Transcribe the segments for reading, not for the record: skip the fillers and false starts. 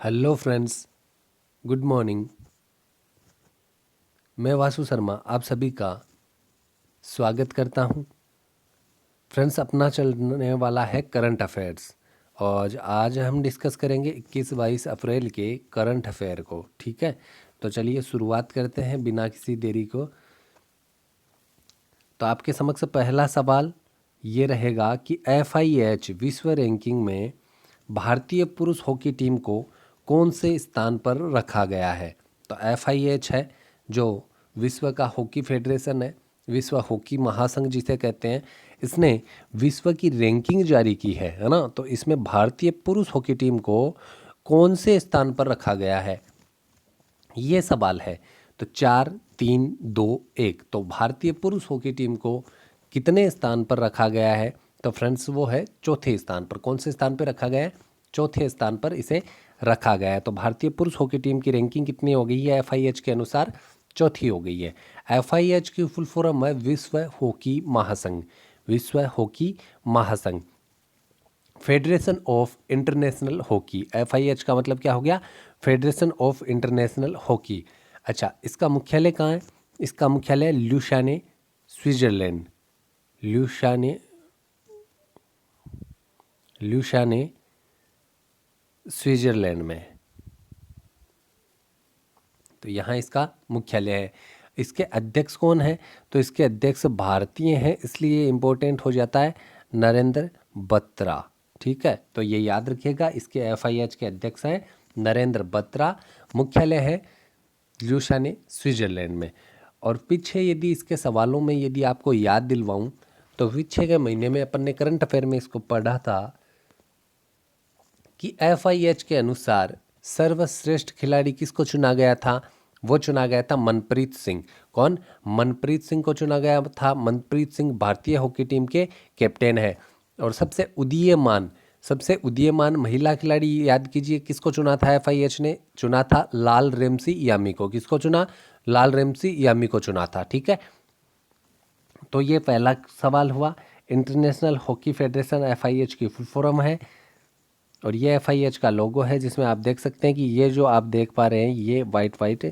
Hello friends, good morning. मैं वासु शर्मा आप सभी का स्वागत करता हूं। फ्रेंड्स, अपना चलने वाला है करंट अफेयर्स और आज हम डिस्कस करेंगे 21-22 अप्रैल के करंट अफेयर को। ठीक है, तो चलिए शुरुआत करते हैं बिना किसी देरी को। तो आपके समक्ष पहला सवाल ये रहेगा कि FIH विश्व रैंकिंग में भारतीय पुरुष हॉकी टीम को कौन से स्थान पर रखा गया है। तो FIH है जो विश्व का हॉकी फेडरेशन है, विश्व हॉकी महासंघ जिसे कहते हैं। इसने विश्व की रैंकिंग जारी की है ना। तो इसमें भारतीय पुरुष हॉकी टीम को कौन से स्थान पर रखा गया है, ये सवाल है। तो 4-3-2-1, तो भारतीय पुरुष हॉकी टीम को कितने स्थान पर रखा गया है? तो फ्रेंड्स वो है चौथे स्थान पर। कौन से स्थान पर रखा गया है? चौथे स्थान पर इसे रखा गया है। तो भारतीय पुरुष हॉकी टीम की रैंकिंग कितनी हो गई है FIH के अनुसार? चौथी हो गई है। FIH की फुल फॉर्म है विश्व हॉकी महासंघ। विश्व हॉकी महासंघ, federation of international hockey. FIH का मतलब क्या हो गया? Federation of international hockey. अच्छा, इसका मुख्यालय कहाँ है? इसका मुख्यालय ल्यूशाने, स्विट्जरलैंड। ल्यूशाने, ल्यूशाने स्विट्जरलैंड में। तो यहाँ इसका मुख्यालय है। इसके अध्यक्ष कौन है? तो इसके अध्यक्ष भारतीय हैं, इसलिए इम्पोर्टेंट हो जाता है नरेंद्र बत्रा। ठीक है, तो ये याद रखिएगा। इसके FIH के अध्यक्ष हैं नरेंद्र बत्रा। मुख्यालय है ल्यूशाने, स्विट्जरलैंड में। और पीछे यदि इसके सवालों में यदि आपको याद दिलवाऊं तो पीछे के महीने में अपन ने करंट अफेयर में इसको पढ़ा था कि FIH के अनुसार सर्वश्रेष्ठ खिलाड़ी किसको चुना गया था? वो चुना गया था मनप्रीत सिंह। कौन? मनप्रीत सिंह को चुना गया था। मनप्रीत सिंह भारतीय हॉकी टीम के कैप्टन है। और सबसे उदीयमान महिला खिलाड़ी याद कीजिए, किसको चुना था FIH ने? चुना था लाल रेमसी यामी को। किसको चुना? लाल रेमसी यामी को चुना था। ठीक है, तो ये पहला सवाल हुआ। इंटरनेशनल हॉकी फेडरेशन FIH की फुल फॉर्म है और ये FIH का लोगो है, जिसमें आप देख सकते हैं कि ये जो आप देख पा रहे हैं ये वाइट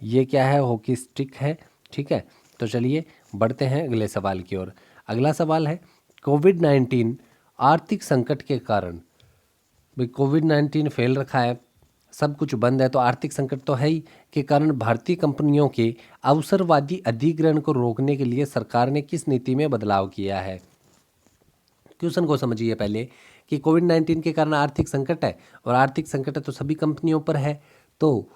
ये क्या है? हॉकी स्टिक है। ठीक है, तो चलिए बढ़ते हैं अगले सवाल की ओर। अगला सवाल है कोविड-19 आर्थिक संकट के कारण। भाई कोविड-19 फैल रखा है, सब कुछ बंद है, तो आर्थिक संकट तो है ही के कारण भारतीय कंपनियों के अवसरवादी अधिग्रहण को रोकने के लिए सरकार ने किस नीति में बदलाव किया है? क्वेश्चन को समझिए पहले कि कोविड-19 के कारण आर्थिक संकट है और आर्थिक संकट है तो सभी कंपनियों पर है। तो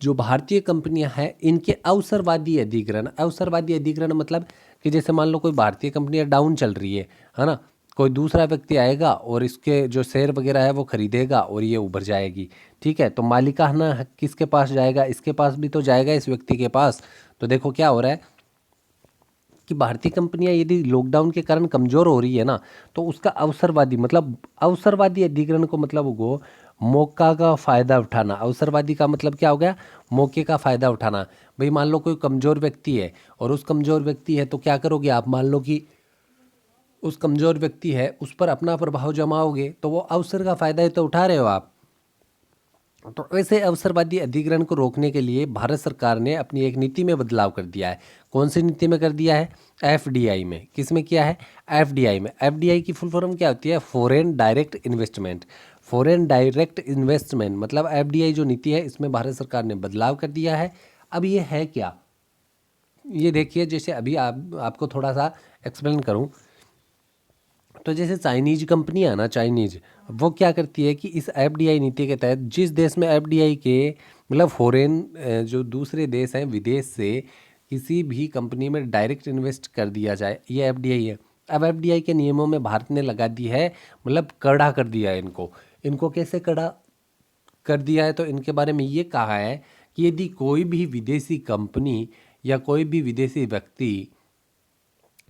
जो भारतीय कंपनियां हैं इनके अवसरवादी अधिग्रहण मतलब कि जैसे मान लो कोई भारतीय कंपनियां डाउन चल रही है ना, कोई दूसरा व्यक्ति आएगा और इसके जो शेयर वगैरह है वो खरीदेगा और ये उभर जाएगी। ठीक है, तो मालिकाना हक किसके पास जाएगा? इसके पास भी तो जाएगा, इस व्यक्ति के पास। तो देखो क्या हो रहा है कि भारतीय कंपनियां यदि लॉकडाउन के कारण कमज़ोर हो रही है ना, तो उसका अवसरवादी अधिग्रहण को मतलब वो मौका का फ़ायदा उठाना। अवसरवादी का मतलब क्या हो गया? मौके का फ़ायदा उठाना। भाई मान लो कोई कमज़ोर व्यक्ति है और उस कमज़ोर व्यक्ति है तो क्या करोगे आप? मान लो कि उस कमज़ोर व्यक्ति है, उस पर अपना प्रभाव जमाओगे तो वो अवसर का फ़ायदा ही तो उठा रहे हो आप। तो ऐसे अवसरवादी अधिग्रहण को रोकने के लिए भारत सरकार ने अपनी एक नीति में बदलाव कर दिया है। कौन सी नीति में कर दिया है? FDI में। किस में किया है? FDI में। FDI की फुल फॉर्म क्या होती है? Foreign direct investment. Foreign direct investment मतलब FDI जो नीति है इसमें भारत सरकार ने बदलाव कर दिया है। अब ये है क्या? ये देखिए, जैसे अभी आपको थोड़ा सा एक्सप्लेन करूँ तो जैसे चाइनीज कंपनियां ना, चाइनीज वो क्या करती है कि इस FDI नीति के तहत जिस देश में FDI के मतलब फॉरेन जो दूसरे देश हैं विदेश से किसी भी कंपनी में डायरेक्ट इन्वेस्ट कर दिया जाए, ये FDI है। अब FDI के नियमों में भारत ने लगा दी है, मतलब कड़ा कर दिया है इनको। इनको कैसे कड़ा कर दिया है? तो इनके बारे में ये कहा है कि यदि कोई भी विदेशी कंपनी या कोई भी विदेशी व्यक्ति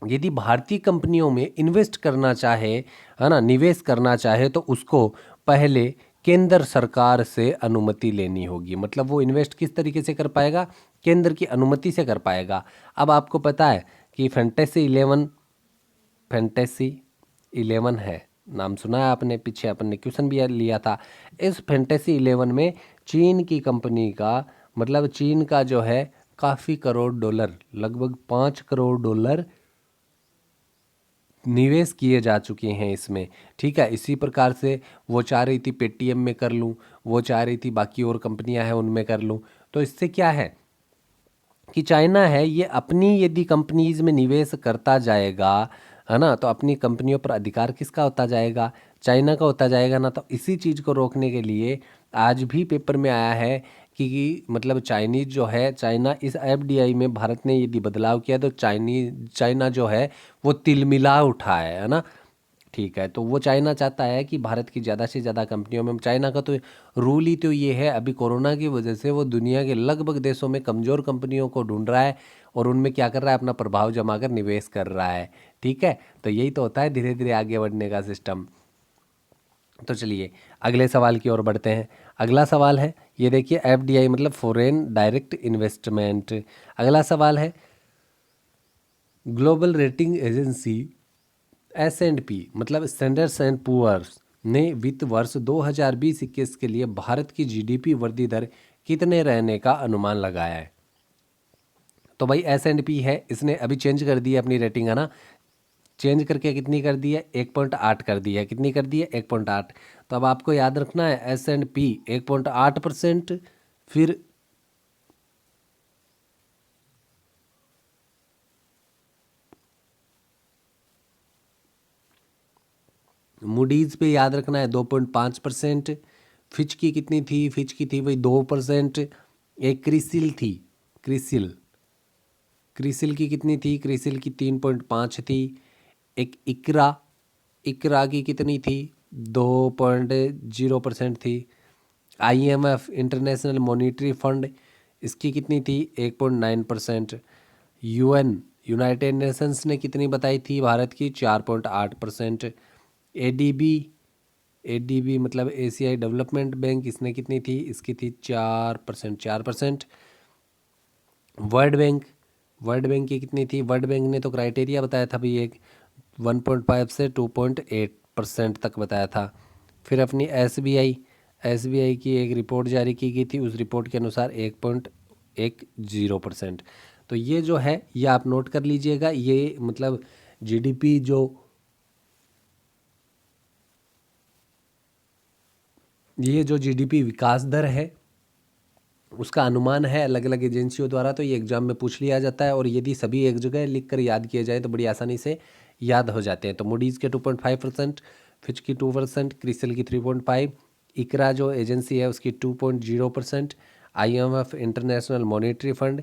यदि भारतीय कंपनियों में इन्वेस्ट करना चाहे, है ना, निवेश करना चाहे, तो उसको पहले केंद्र सरकार से अनुमति लेनी होगी। मतलब वो इन्वेस्ट किस तरीके से कर पाएगा? केंद्र की अनुमति से कर पाएगा। अब आपको पता है कि फैंटेसी 11 है नाम सुना है आपने, पीछे अपन ने क्वेश्चन भी लिया था। इस फैंटेसी 11 में चीन की कंपनी का, मतलब चीन का जो है काफ़ी करोड़ डॉलर, लगभग 5 करोड़ डॉलर निवेश किए जा चुके हैं इसमें। ठीक है, इसी प्रकार से वो चाह रही थी पेटीएम में कर लूँ, वो चाह रही थी बाकी और कंपनियां हैं उनमें कर लूँ। तो इससे क्या है कि चाइना है ये अपनी यदि कंपनीज में निवेश करता जाएगा, है ना, तो अपनी कंपनियों पर अधिकार किसका होता जाएगा, चाइना का होता जाएगा ना। तो इसी चीज़ को रोकने के लिए आज भी पेपर में आया है कि मतलब चाइनीज जो है, चाइना इस एफडीआई में भारत ने यदि बदलाव किया तो चाइना जो है वो तिलमिला उठा है ना। ठीक है, तो वो चाइना चाहता है कि भारत की ज़्यादा से ज़्यादा कंपनियों में, चाइना का तो रूल ही तो ये है, अभी कोरोना की वजह से वो दुनिया के लगभग देशों में कमज़ोर कंपनियों को ढूंढ रहा है और उनमें क्या कर रहा है, अपना प्रभाव जमाकर निवेश कर रहा है। ठीक है, तो यही तो होता है धीरे धीरे आगे बढ़ने का सिस्टम। तो चलिए अगले सवाल की ओर बढ़ते हैं। अगला सवाल है, ये देखिए, एफडीआई मतलब फॉरेन डायरेक्ट इन्वेस्टमेंट। अगला सवाल है, ग्लोबल रेटिंग एजेंसी S&P मतलब स्टैंडर्ड्स एंड पुअर्स ने वित्त वर्ष 2020-21 के लिए भारत की जीडीपी वृद्धि दर कितने रहने का अनुमान लगाया है। तो भाई S&P है, इसने अभी चेंज कर दी है अपनी रेटिंग, है ना। चेंज करके कितनी कर दी है, 1.8 कर दी है। कितनी कर दी है, 1.8। तो अब आपको याद रखना है S&P 1.8%, फिर मूडीज पे याद रखना है 2.5%। फिच की कितनी थी, फिच की थी वही 2%। एक क्रिसिल थी, क्रिसिल क्रिसिल की कितनी थी, क्रिसिल की 3.5 थी। एक इकरा, इकरा की कितनी थी, 2.0% थी। आईएमएफ इंटरनेशनल मॉनिटरी फंड, इसकी कितनी थी, 1.9%। यूएन यूनाइटेड नेशंस ने कितनी बताई थी भारत की, 4.8%। एडीबी, एडीबी मतलब एशियाई डेवलपमेंट बैंक, इसने कितनी थी, इसकी थी 4%, 4%। वर्ल्ड बैंक, वर्ल्ड बैंक की कितनी थी, वर्ल्ड बैंक ने तो क्राइटेरिया बताया था भाई, एक 1.5 से 2.8% तक बताया था। फिर अपनी एसबीआई, एसबीआई की एक रिपोर्ट जारी की गई थी, उस रिपोर्ट के अनुसार 1.10%। तो ये जो है ये आप नोट कर लीजिएगा, ये मतलब जीडीपी जो, ये जो जीडीपी विकास दर है उसका अनुमान है अलग अलग एजेंसियों द्वारा। तो ये एग्जाम में पूछ लिया जाता है और यदि सभी एक जगह लिख कर याद किए जाए तो बड़ी आसानी से याद हो जाते हैं। तो मूडीज़ के 2.5%, फिच की 2%, क्रिसिल की 3.5, इकरा जो एजेंसी है उसकी 2.0%, आईएमएफ इंटरनेशनल मॉनेटरी फंड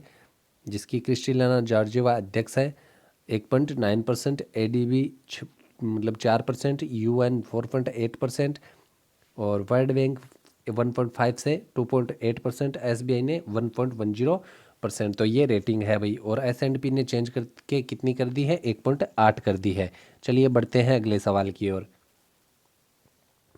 जिसकी क्रिस्टिलाना जॉर्जिवा अध्यक्ष है 1.9%, एडीबी मतलब 4%, यूएन 4.8% और वर्ल्ड बैंक 1.5 से 2.8%, एसबीआई ने 1.10%। तो ये रेटिंग है भाई, और S&P ने चेंज करके कितनी कर दी है, 1.8 कर दी है। चलिए बढ़ते हैं अगले सवाल की ओर।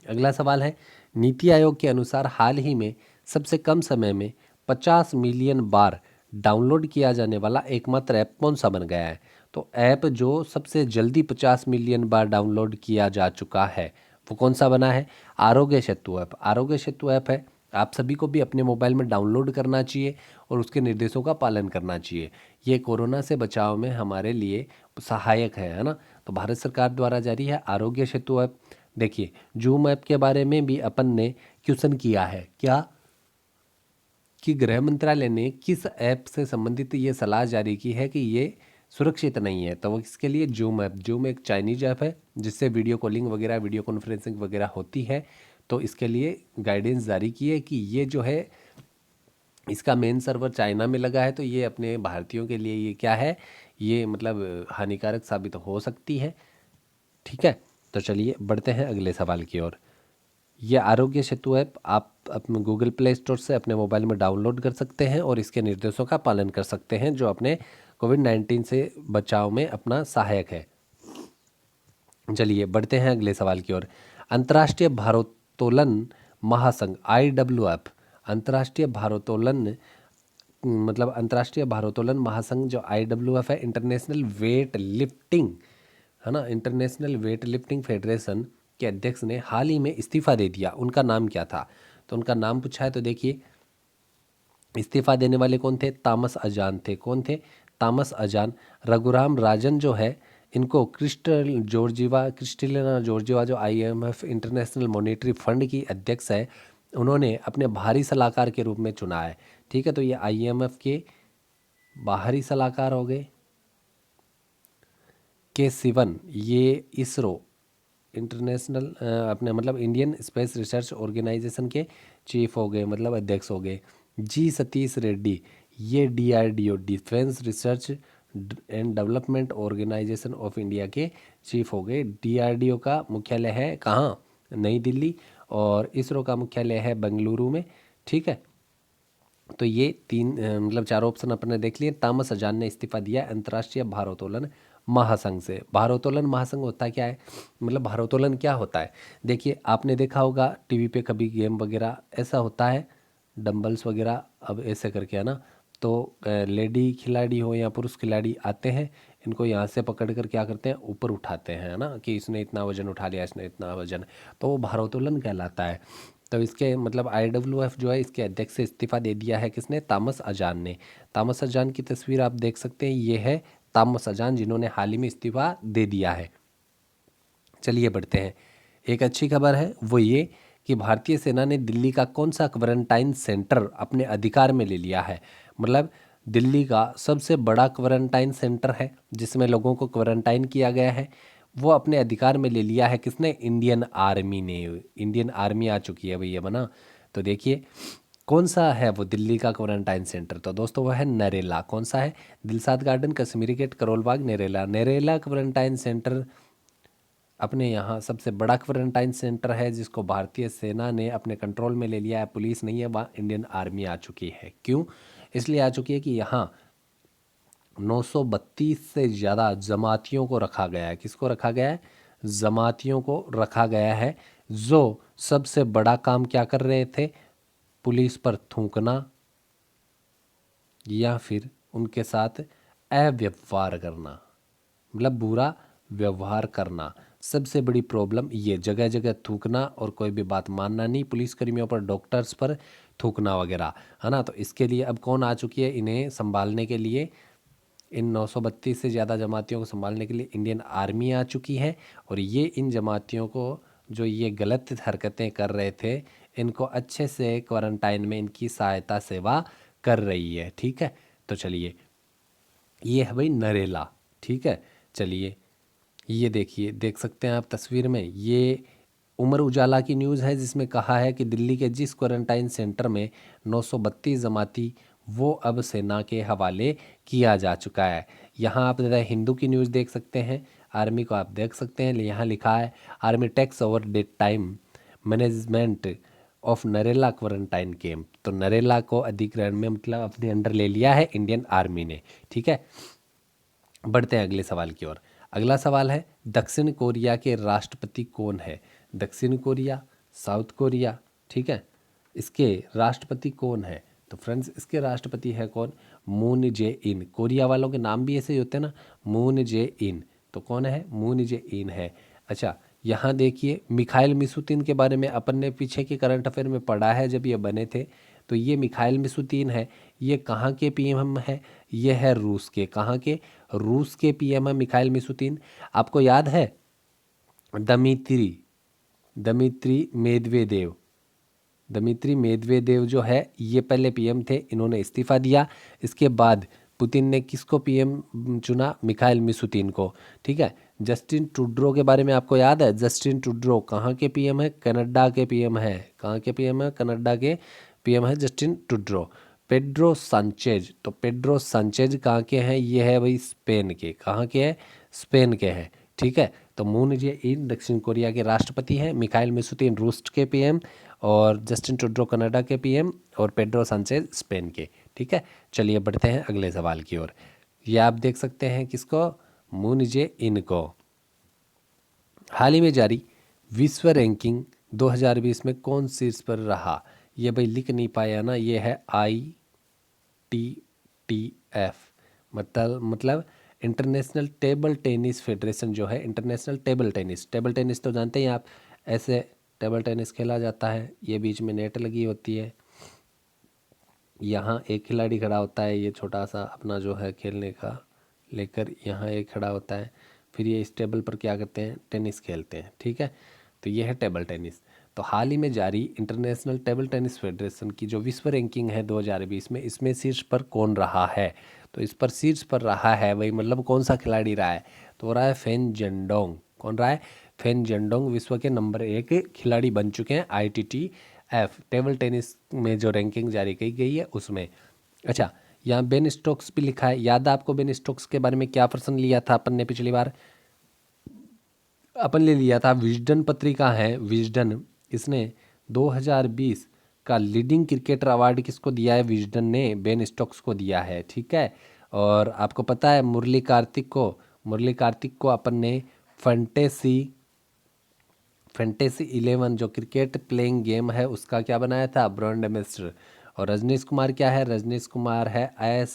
अगला सवाल है, नीति आयोग के अनुसार हाल ही में सबसे कम समय में 50 मिलियन बार डाउनलोड किया जाने वाला एकमात्र ऐप कौन सा बन गया है। तो ऐप जो सबसे जल्दी 50 मिलियन बार डाउनलोड किया जा चुका है वो कौन सा बना है, आरोग्य सेतु ऐप। आरोग्य सेतु ऐप है, आप सभी को भी अपने मोबाइल में डाउनलोड करना चाहिए और उसके निर्देशों का पालन करना चाहिए। ये कोरोना से बचाव में हमारे लिए सहायक है ना। तो भारत सरकार द्वारा जारी है आरोग्य सेतु ऐप। देखिए जूम ऐप के बारे में भी अपन ने क्वेश्चन किया है, क्या कि गृह मंत्रालय ने किस ऐप से संबंधित ये सलाह जारी की है कि ये सुरक्षित नहीं है। तो वो इसके लिए जूम ऐप, जूम एक चाइनीज ऐप है जिससे वीडियो कॉलिंग वगैरह, वीडियो कॉन्फ्रेंसिंग वगैरह होती है। तो इसके लिए गाइडेंस जारी की है कि ये जो है इसका मेन सर्वर चाइना में लगा है, तो ये अपने भारतीयों के लिए ये क्या है, ये मतलब हानिकारक साबित हो सकती है। ठीक है, तो चलिए बढ़ते हैं अगले सवाल की ओर। ये आरोग्य सेतु ऐप आप अपने गूगल प्ले स्टोर से अपने मोबाइल में डाउनलोड कर सकते हैं और इसके निर्देशों का पालन कर सकते हैं जो अपने कोविड-19 से बचाव में अपना सहायक है। चलिए बढ़ते हैं अगले सवाल की ओर। अंतर्राष्ट्रीय भारोत्तोलन महासंघ IWF, अंतर्राष्ट्रीय भारोत्तोलन मतलब अंतर्राष्ट्रीय भारोत्तोलन महासंघ जो IWF है, इंटरनेशनल वेट लिफ्टिंग, है ना, इंटरनेशनल वेट लिफ्टिंग फेडरेशन के अध्यक्ष ने हाल ही में इस्तीफा दे दिया, उनका नाम क्या था? तो उनका नाम पूछा है, तो देखिए इस्तीफा देने वाले कौन थे? तामस अजान थे। कौन थे? तामस अजान। रघुराम राजन जो है, इनको क्रिस्टलिना जॉर्जिवा जो IMF इंटरनेशनल मॉनेटरी फंड की अध्यक्ष है, उन्होंने अपने बाहरी सलाहकार के रूप में चुना है। ठीक है, तो ये IMF के बाहरी सलाहकार हो गए। के सिवन, ये इसरो इंटरनेशनल अपने मतलब इंडियन स्पेस रिसर्च ऑर्गेनाइजेशन के चीफ हो गए, मतलब अध्यक्ष हो गए। जी सतीश रेड्डी, ये DRDO defence research and development organisation of India के चीफ हो गए। DRDO का मुख्यालय है कहाँ? नई दिल्ली। और इसरो का मुख्यालय है बेंगलुरु में। ठीक है, तो ये तीन मतलब चार ऑप्शन अपने देख लिए। तामस अजान ने इस्तीफा दिया अंतर्राष्ट्रीय भारोत्तोलन महासंघ से। भारोत्तोलन महासंघ होता क्या है? मतलब भारोत्तोलन क्या होता है? देखिए आपने देखा होगा टीवी पे कभी गेम वगैरह ऐसा होता है, डंबल्स वगैरह, अब ऐसे करके है ना, तो लेडी खिलाड़ी हो या पुरुष खिलाड़ी आते हैं, इनको यहाँ से पकड़ कर क्या करते हैं, ऊपर उठाते हैं, है ना, कि इसने इतना वजन उठा लिया, इसने इतना वजन, तो वो भारोत्तोलन कहलाता है। तो इसके मतलब IWF जो है, इसके अध्यक्ष से इस्तीफा दे दिया है किसने? तामस अजान ने। तामस अजान की तस्वीर आप देख सकते हैं, ये है तामस अजान जिन्होंने हाल ही में इस्तीफा दे दिया है। चलिए बढ़ते हैं। एक अच्छी खबर है वो ये कि भारतीय सेना ने दिल्ली का कौन सा क्वारंटाइन सेंटर अपने अधिकार में ले लिया है। मतलब दिल्ली का सबसे बड़ा क्वारंटाइन सेंटर है जिसमें लोगों को क्वारंटाइन किया गया है, वो अपने अधिकार में ले लिया है किसने? इंडियन आर्मी ने। इंडियन आर्मी आ चुकी है भैया बना। तो देखिए कौन सा है वो दिल्ली का क्वारंटाइन सेंटर? तो दोस्तों वो है नरेला। कौन सा है? Dilshad garden, Kashmiri gate, Karol Bagh, Narela. Narela quarantine centre अपने यहाँ सबसे बड़ा क्वारंटाइन सेंटर है जिसको भारतीय सेना ने अपने कंट्रोल में ले लिया है। पुलिस नहीं है वहाँ, इंडियन आर्मी आ चुकी है। क्यों? इसलिए आ चुकी है कि यहाँ 932 से ज़्यादा जमातियों को रखा गया है। किसको रखा गया है? जमातियों को रखा गया है, जो सबसे बड़ा काम क्या कर रहे थे? पुलिस पर थूकना या फिर उनके साथ अव्यवहार करना, मतलब बुरा व्यवहार करना। सबसे बड़ी प्रॉब्लम ये, जगह जगह थूकना और कोई भी बात मानना नहीं, पुलिसकर्मियों पर, डॉक्टर्स पर थूकना वगैरह, है ना। तो इसके लिए अब कौन आ चुकी है इन्हें संभालने के लिए? इन 932 से ज़्यादा जमातियों को संभालने के लिए इंडियन आर्मी आ चुकी है। और ये इन जमातियों को जो ये गलत हरकतें कर रहे थे, इनको अच्छे से क्वारंटाइन में इनकी सहायता सेवा कर रही है। ठीक है, तो चलिए ये है भाई नरेला। ठीक है, चलिए ये देखिए, देख सकते हैं आप तस्वीर में, ये उमर उजाला की न्यूज़ है जिसमें कहा है कि दिल्ली के जिस क्वारंटाइन सेंटर में 932 जमाती, वो अब सेना के हवाले किया जा चुका है। यहाँ आप ज़रा हिंदू की न्यूज़ देख सकते हैं, आर्मी को आप देख सकते हैं, यहाँ लिखा है army takes over the time management of Narela quarantine camp. तो नरेला को अधिग्रहण में मतलब अपने अंडर ले लिया है इंडियन आर्मी ने। ठीक है, बढ़ते हैं अगले सवाल की ओर। अगला सवाल है, दक्षिण कोरिया के राष्ट्रपति कौन है? दक्षिण कोरिया, साउथ कोरिया, ठीक है, इसके राष्ट्रपति कौन है? तो फ्रेंड्स इसके राष्ट्रपति है कौन? मून जे इन। कोरिया वालों के नाम भी ऐसे ही होते हैं ना, मून जे इन। तो कौन है? मून जे इन है। अच्छा, यहाँ देखिए मिखाइल मिशुतिन के बारे में अपन ने पीछे के करंट अफेयर में पढ़ा है जब ये बने थे। तो ये मिखाइल मिशुतिन है, ये कहाँ के PM है? ये है रूस के। कहाँ के? रूस के PM है मिखाइल मिशुतिन। आपको याद है Dmitry Dmitry Medvedev? Dmitry Medvedev जो है ये पहले PM थे, इन्होंने इस्तीफा दिया। इसके बाद पुतिन ने किसको PM चुना? मिखाइल मिशुतिन को। ठीक है, जस्टिन ट्रूडो के बारे में आपको याद है? जस्टिन ट्रूडो कहाँ के PM है? कनाडा के PM है। कहाँ के PM है? कनाडा के PM है जस्टिन ट्रूडो। पेड्रो सांचेज, तो पेड्रो सांचेज कहाँ के हैं? ये है भाई स्पेन के। कहाँ के हैं? स्पेन के हैं। ठीक है, तो मून जे इन दक्षिण कोरिया के राष्ट्रपति हैं, मिखाइल मिशुतिन रूस के PM, और जस्टिन ट्रूडो कनाडा के PM, और पेड्रो सांचेज स्पेन के। ठीक है, चलिए बढ़ते हैं अगले सवाल की ओर। ये आप देख सकते हैं किसको? मून जे इन को। हाल ही में जारी विश्व रैंकिंग 2020 में कौन शीर्ष पर रहा? ये भाई लिख नहीं पाया ना, ये है ITTF, मतलब इंटरनेशनल टेबल टेनिस फेडरेशन जो है, इंटरनेशनल टेबल टेनिस तो जानते हैं आप, ऐसे टेबल टेनिस खेला जाता है। ये बीच में नेट लगी होती है, यहाँ एक खिलाड़ी खड़ा होता है, ये छोटा सा अपना जो है खेलने का लेकर यहाँ एक खड़ा होता है, फिर ये इस टेबल पर क्या करते हैं, टेनिस खेलते हैं। ठीक है, तो ये है टेबल टेनिस। तो हाल ही में जारी इंटरनेशनल टेबल टेनिस फेडरेशन की जो विश्व रैंकिंग है 2020 में, इसमें शीर्ष पर कौन रहा है? तो इस पर शीर्ष पर रहा है वही, मतलब कौन सा खिलाड़ी रहा है, तो वो रहा है फेन जेंडोंग। कौन रहा है? फेन जेंडोंग विश्व के नंबर 1 खिलाड़ी बन चुके हैं ITTF टेबल टेनिस में जो रैंकिंग जारी की गई है उसमें। अच्छा, यहाँ बेन स्टोक्स भी लिखा है। याद है आपको बेन स्टोक्स के बारे में क्या प्रश्न लिया था अपन ने पिछली बार? अपन ने लिया था विजडन पत्रिका है, विजडन, इसने 2020 का लीडिंग क्रिकेटर अवार्ड किसको दिया है? विजडन ने बेन स्टोक्स को दिया है। ठीक है, और आपको पता है मुरली कार्तिक को अपन ने फैंटेसी 11 जो क्रिकेट प्लेइंग गेम है उसका क्या बनाया था? Brand ambassador. और रजनीश कुमार क्या है? रजनीश कुमार है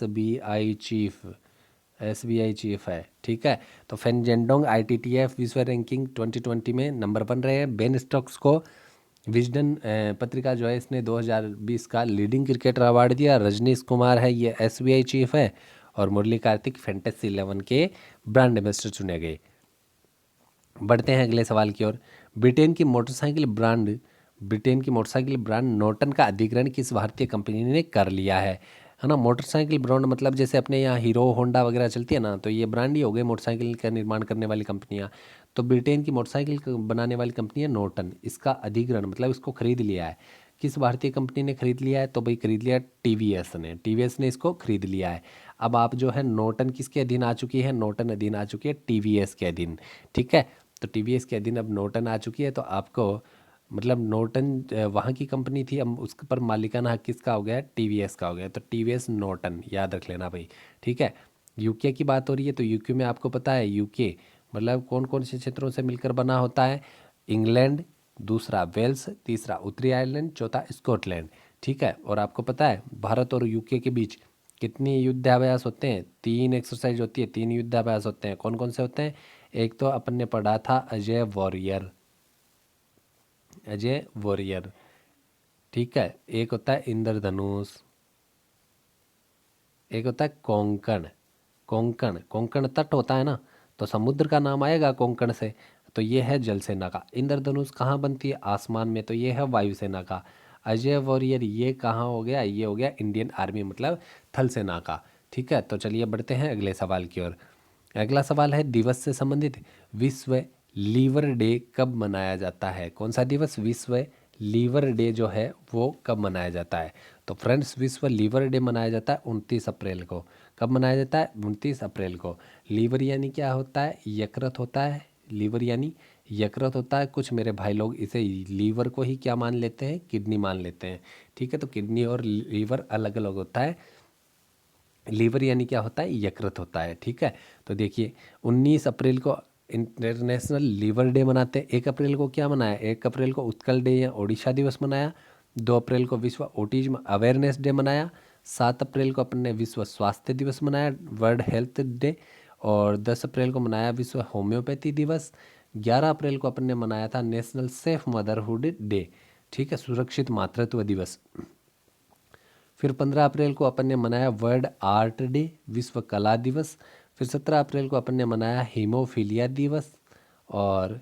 SBI चीफ है। ठीक है, तो फेन जेंडोंग ITTF विश्व रैंकिंग 2020 में नंबर 1 रहे हैं। बेन स्टोक्स को विजडन पत्रिका जो है इसने 2020 का लीडिंग क्रिकेटर अवार्ड दिया। रजनीश कुमार है ये SBI चीफ है, और मुरली कार्तिक फैंटेसी 11 के ब्रांड एम्बेसडर चुने गए। बढ़ते हैं अगले सवाल की ओर। ब्रिटेन की मोटरसाइकिल ब्रांड नॉर्टन का अधिग्रहण किस भारतीय कंपनी ने कर लिया है ना? मोटरसाइकिल ब्रांड मतलब जैसे अपने यहाँ हीरो होंडा वगैरह चलती है ना, तो ये ब्रांड ही हो गए मोटरसाइकिल का निर्माण करने वाली कंपनियाँ। तो ब्रिटेन की मोटरसाइकिल बनाने वाली कंपनी है नॉर्टन, इसका अधिग्रहण मतलब इसको खरीद लिया है। किस भारतीय कंपनी ने खरीद लिया है? तो भाई खरीद लिया टीवीएस ने इसको खरीद लिया है। अब आप जो है नॉर्टन किसके अधीन आ चुकी है? नॉर्टन अधीन आ चुकी है टीवीएस के अधीन। ठीक है, तो टीवीएस के अधीन अब नॉर्टन आ चुकी है, तो आपको मतलब नॉर्टन वहाँ की कंपनी थी, अब उस पर मालिकाना हक किसका हो गया? टीवीएस का हो गया, तो टीवीएस नॉर्टन याद रख लेना भाई। ठीक है, यूके की बात हो रही है, तो यूके में आपको पता है यूके मतलब कौन कौन से क्षेत्रों से मिलकर बना होता है? इंग्लैंड, दूसरा वेल्स, तीसरा उत्तरी आयरलैंड, चौथा स्कॉटलैंड। ठीक है, और आपको पता है भारत और यूके के बीच कितनी युद्धाभ्यास होते हैं? 3 एक्सरसाइज होती है, 3 युद्धाभ्यास होते हैं। कौन कौन से होते हैं? एक तो अपन ने पढ़ा था अजय वॉरियर। ठीक है, एक होता है इंद्रधनुष, एक होता है कोंकण तट होता है ना, तो समुद्र का नाम आएगा कोंकण से, तो ये है जल सेना का। इंद्रधनुष कहाँ बनती है? आसमान में, तो ये है वायुसेना का। अजय वॉरियर ये कहाँ हो गया? ये हो गया इंडियन आर्मी मतलब थल सेना का। ठीक है, तो चलिए बढ़ते हैं अगले सवाल की ओर। अगला सवाल है दिवस से संबंधित। विश्व लीवर डे कब मनाया जाता है? कौन सा दिवस? विश्व लीवर डे जो है वो कब मनाया जाता है? तो फ्रेंड्स विश्व लीवर डे मनाया जाता है 29 अप्रैल को। कब मनाया जाता है? 29 अप्रैल को। लीवर यानी क्या होता है? यकृत होता है। लीवर यानी यकृत होता है। कुछ मेरे भाई लोग इसे लीवर को ही क्या मान लेते हैं? किडनी मान लेते हैं। ठीक है, तो किडनी और लीवर अलग अलग होता है। लीवर यानी क्या होता है? यकृत होता है। ठीक है, तो देखिए 19 अप्रैल को इंटरनेशनल लीवर डे मनाते हैं। 1 अप्रैल को क्या मनाया? 1 अप्रैल को उत्कल डे या ओडिशा दिवस मनाया। 2 अप्रैल को विश्व ऑटिज्म अवेयरनेस डे मनाया। 7 अप्रैल को अपन ने विश्व स्वास्थ्य दिवस मनाया, वर्ल्ड हेल्थ डे। और 10 अप्रैल को मनाया विश्व होम्योपैथी दिवस। 11 अप्रैल को अपन ने मनाया था नेशनल सेफ मदरहुड डे। ठीक है, सुरक्षित मातृत्व दिवस। फिर 15 अप्रैल को अपन ने मनाया वर्ल्ड आर्ट डे, विश्व कला दिवस। फिर 17 अप्रैल को अपन ने मनाया हीमोफीलिया दिवस। और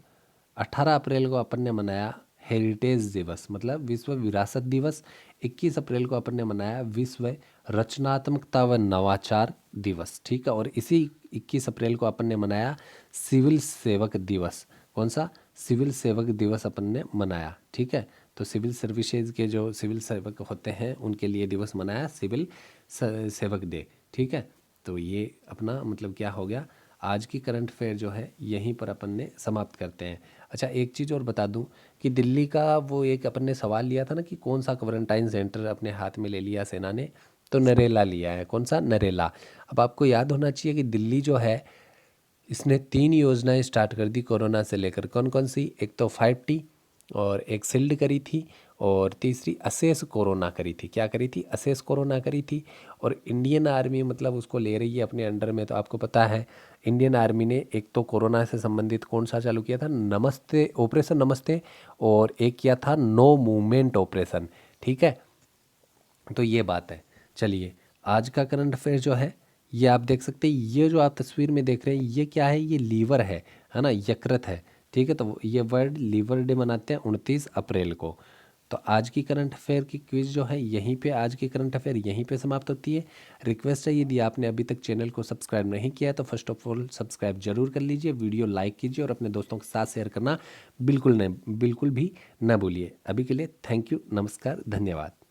18 अप्रैल को अपन ने मनाया हेरिटेज दिवस मतलब विश्व विरासत दिवस। 21 अप्रैल को अपन ने मनाया विश्व रचनात्मकता व नवाचार दिवस। ठीक है, और इसी 21 अप्रैल को अपन ने मनाया सिविल सेवक दिवस। कौन सा? सिविल सेवक दिवस अपन ने मनाया। ठीक है, तो सिविल सर्विसेज के जो सिविल सेवक होते हैं उनके लिए दिवस मनाया सिविल सेवक डे। ठीक है, तो ये अपना मतलब क्या हो गया, आज की करंट अफेयर जो है यहीं पर अपन ने समाप्त करते हैं। अच्छा, एक चीज़ और बता दूं कि दिल्ली का वो एक अपन ने सवाल लिया था ना कि कौन सा क्वारंटाइन सेंटर अपने हाथ में ले लिया सेना ने, तो नरेला लिया है। कौन सा? नरेला। अब आपको याद होना चाहिए कि दिल्ली जो है इसने 3 योजनाएं स्टार्ट कर दी कोरोना से लेकर। कौन कौन सी? एक तो 5T, और एक सील्ड करी थी, और तीसरी असेस कोरोना करी थी। क्या करी थी? असेस कोरोना करी थी। और इंडियन आर्मी मतलब उसको ले रही है अपने अंडर में। तो आपको पता है इंडियन आर्मी ने एक तो कोरोना से संबंधित कौन सा चालू किया था? नमस्ते ऑपरेशन नमस्ते, और एक किया था नो मूवमेंट ऑपरेशन। ठीक है, तो ये बात है। चलिए, आज का करंट अफेयर जो है ये आप देख सकते हैं। ये जो आप तस्वीर में देख रहे हैं ये क्या है? ये लीवर है ना, यकृत है। ठीक है, तो ये वर्ल्ड लीवर डे मनाते हैं 29 अप्रैल को। तो आज की करंट अफेयर की क्विज जो है यहीं पे, आज की करंट अफेयर यहीं पे समाप्त होती है। रिक्वेस्ट है, यदि आपने अभी तक चैनल को सब्सक्राइब नहीं किया है तो फर्स्ट ऑफ ऑल सब्सक्राइब जरूर कर लीजिए, वीडियो लाइक कीजिए और अपने दोस्तों के साथ शेयर करना बिल्कुल भी ना भूलिए। अभी के लिए थैंक यू, नमस्कार, धन्यवाद।